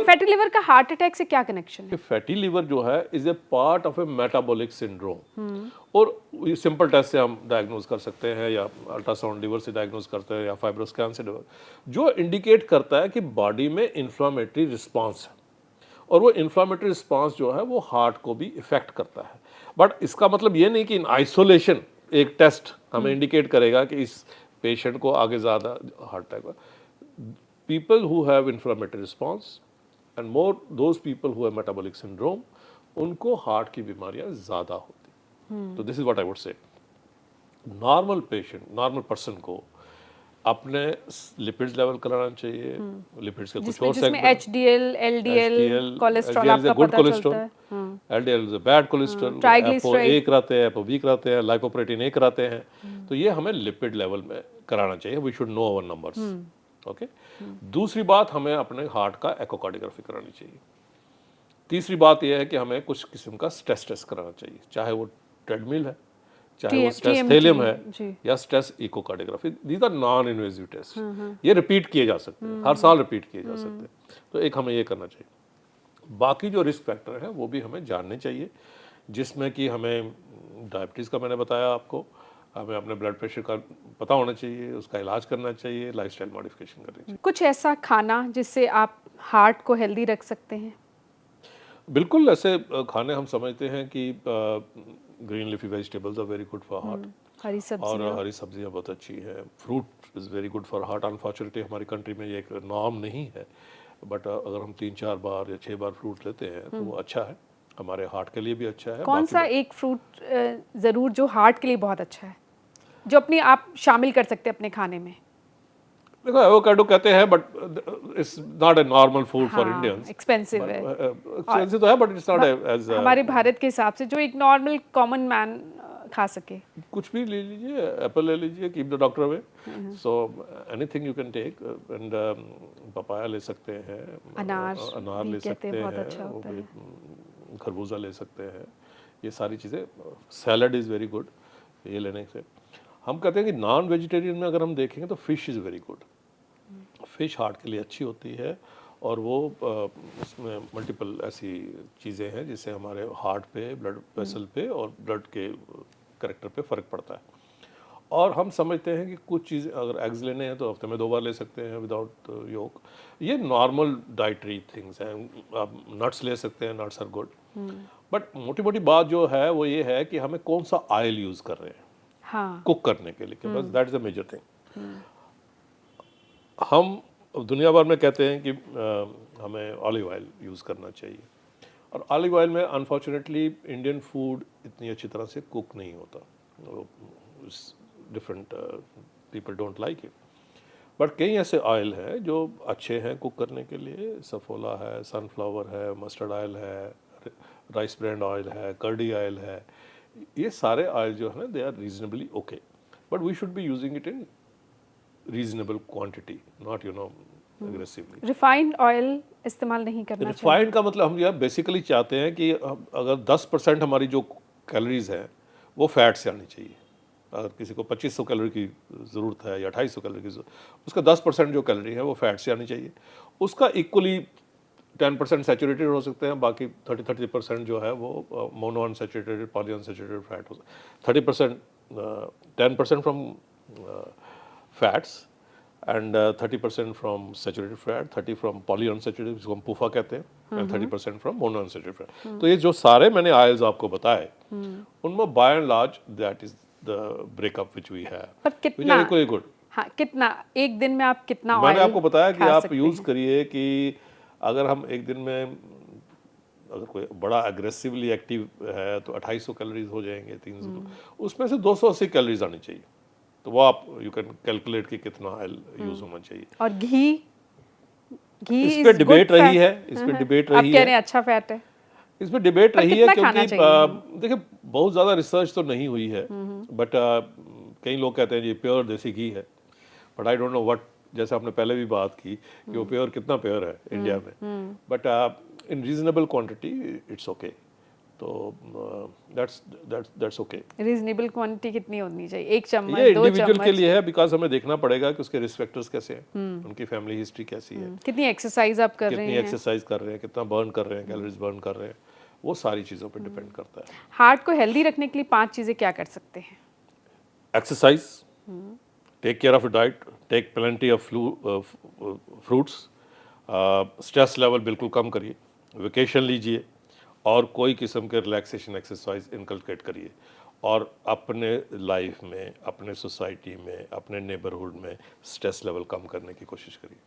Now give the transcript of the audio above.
Fatty liver का heart attack से क्या कनेक्शन है? फैटी लिवर जो है is a part of A metabolic syndrome, और ये सिंपल टेस्ट से हम डायग्नोज कर सकते हैं, या अल्ट्रासाउंड लिवर से डायग्नोज करते हैं, या फाइब्रोस्कैन से जो इंडिकेट करता है कि बॉडी में इन्फ्लामेटरी रिस्पांस है, और वो इन्फ्लामेटरी रिस्पांस जो है वो हार्ट को भी इफेक्ट करता है। बट इसका मतलब ये नहीं कि इन आइसोलेशन एक टेस्ट हमें इंडिकेट करेगा कि इस पेशेंट को आगे ज़्यादा heart attack. People who have inflammatory response and more those people who have metabolic syndrome, उनको हार्ट की बीमारियां ज़्यादा होती। तो this is what I would say, normal patient, normal person को अपने लिपिड्स लेवल कराना चाहिए, लिपिड्स के कुछ और जिसमें एचडीएल, एलडीएल कोलेस्ट्रॉल आपका गुड पता कोलेस्ट्रॉल, चलता है, LDL is bad cholesterol, apo A कराते हैं, एपो बी कराते हैं, लाइपोप्रोटीन ए कराते हैं, तो ये हमें लिपिड लेवल में कराना चाहिए। We should know our numbers. Okay, दूसरी बात, हमें अपने हार्ट का एकोकार्डियोग्राफी करानी चाहिए। तीसरी बात यह है कि हमें कुछ किस्म का स्ट्रेस टेस्ट कराना चाहिए, चाहे वो ट्रेडमिल है, चाहे वो स्ट्रेस थेलियम है, या stress echocardiography. These are non invasive test, ये रिपीट किए जा सकते हैं, हर साल रिपीट किए जा सकते हैं, तो एक हमें ये करना चाहिए। बाकी जो रिस्क फैक्टर हैं वो भी हमें जानने चाहिए, जिसमें कि हमें डायबिटीज़ का मैंने बताया आपको, हमें अपने ब्लड प्रेशर का पता होना चाहिए, उसका इलाज करना चाहिए, लाइफस्टाइल मॉडिफिकेशन करनी चाहिए। कुछ ऐसा खाना जिससे आप हार्ट को हेल्दी रख सकते हैं? बिल्कुल, ऐसे खाने हम समझते हैं कि green leafy vegetables are very good for heart, हरी सब्जियां, और हरी सब्जियां बहुत अच्छी है। Fruit is very good for heart. Unfortunately हमारी कंट्री में ये एक नॉर्म नहीं है, बट अगर हम 3-4 बार या 6 बार फ्रूट लेते हैं तो वो अच्छा है, हमारे हार्ट के लिए भी अच्छा है। कौन सा एक फ्रूट ज़रूर जो हार्ट के लिए बहुत अच्छा है, जो अपने आप शामिल कर सकते हैं अपने खाने में? देखो, एवोकाडो कहते हैं, but it's not a normal food for Indians. Expensive है, एक्सपेंसिव तो है, बट इट्स नॉट एज हमारे भारत के हिसाब से जो एक नॉर्मल कॉमन मैन खा सके। कुछ भी ले लीजिए, एप्पल ले लीजिए, keep the doctor away, so anything you can take, and papaya ले सकते हैं, अनार ले सकते हैं, अच्छा होता है, खरबूजा ले सकते हैं, ये सारी चीज़ें। सैलड इज़ वेरी गुड, ये लेने से। हम कहते हैं कि नॉन वेजिटेरियन में अगर हम देखेंगे तो fish is very good. Fish heart के लिए अच्छी होती है, और वो उसमें मल्टीपल ऐसी चीज़ें हैं जिससे हमारे हार्ट पे, ब्लड वेसल पे और ब्लड के करेक्टर पे फ़र्क पड़ता है। और हम समझते हैं कि कुछ चीज़ें अगर एग्स लेने हैं तो हफ्ते में 2 बार ले सकते हैं विदाउट योक, ये नॉर्मल डाइटरी थिंग्स हैं। आप नट्स ले सकते हैं, नट्स आर गुड, बट मोटी मोटी बात जो है वो ये है कि हमें कौन सा ऑयल यूज़ कर रहे हैं कुक करने के लिए, बस that is the major thing. हम दुनिया भर में कहते हैं कि हमें ऑलिव ऑयल यूज़ करना चाहिए, और ऑलिव ऑयल में अनफॉर्चुनेटली इंडियन फूड इतनी अच्छी तरह से कुक नहीं होता, different people don't like it. But कई ऐसे ऑयल हैं जो अच्छे हैं कुक करने के लिए, सफोला है, सनफ्लावर है, मस्टर्ड ऑयल है, राइस ब्रांड ऑयल है, कर्डी ऑयल है, ये सारे ऑयल जो है ना they are reasonably okay, but we should be using it in reasonable quantity, not aggressively. Refined oil इस्तेमाल नहीं करना चाहिए। रिफाइंड का मतलब हम यह बेसिकली चाहते हैं कि अगर 10% हमारी जो कैलोरीज है वो फैट से आनी चाहिए। अगर किसी को 2500 कैलोरी की ज़रूरत है या 2800 कैलोरी की ज़रूरत, उसका 10% जो कैलोरी है वो फैट से आनी चाहिए। उसका इक्वली 10% सैचुरेटेड हो सकते हैं, बाकी 30% जो है वो mono unsaturated, poly unsaturated fat हो सकता है। 30% 10% from fats and 30% from saturated fat, 30 from poly unsaturated जिसको हम पूफा कहते हैं, and 30% from mono unsaturated fat. तो ये जो सारे मैंने ऑयल्स आपको बताए, उनमें by and large that is the breakup which we have, पर कितना इक्वली गुड। हाँ, कितना एक दिन में आप कितना मैंने ऑयल आपको बताया कि आप यूज़ हैं? करिए कि अगर हम एक दिन में, अगर कोई बड़ा एग्रेसिवली एक्टिव है तो 2800 कैलोरीज हो जाएंगे, 300, उसमें से 280 कैलोरीज आनी चाहिए, तो वो आप यू कैन कैलकुलेट कि कितना ऑयल यूज़ होना चाहिए। और घी इस पे डिबेट रही है, इस पे डिबेट आप रही कह है, रहे हैं अच्छा फैट है, इस पे डिबेट पर रही है, कितना क्योंकि खाना चाहिए? देखिए बहुत ज़्यादा रिसर्च तो नहीं हुई है, बट कई लोग कहते हैं ये प्योर देसी घी है, but I don't know what, जैसे आपने पहले भी बात की कि वो प्योर कितना प्योर है इंडिया में, but in reasonable quantity it's okay. तो दैट्स ओके। रीजनेबल क्वांटिटी कितनी होनी चाहिए? एक ये चम्मच, 2 इंडिविजुअल के चम्मच? लिए है, बिकॉज हमें देखना पड़ेगा कि उसके रिस्क फैक्टर्स कैसे हैं, उनकी फैमिली हिस्ट्री कैसी है, कितनी एक्सरसाइज आप कर रहे कितनी हैं? एक्सरसाइज कर रहे हैं, कितना बर्न कर रहे हैं, कैलोरीज बर्न कर रहे हैं, वो सारी चीज़ों पे डिपेंड करता है। हार्ट को हेल्दी रखने के लिए 5 चीज़ें क्या कर सकते हैं? Exercise, take care of diet, take plenty of fruits, stress level बिल्कुल कम करिए, वेकेशन लीजिए और कोई किस्म के रिलैक्सेशन एक्सरसाइज इनकलकेट करिए, और अपने लाइफ में, अपने सोसाइटी में, अपने नेबरहुड में स्ट्रेस लेवल कम करने की कोशिश करिए।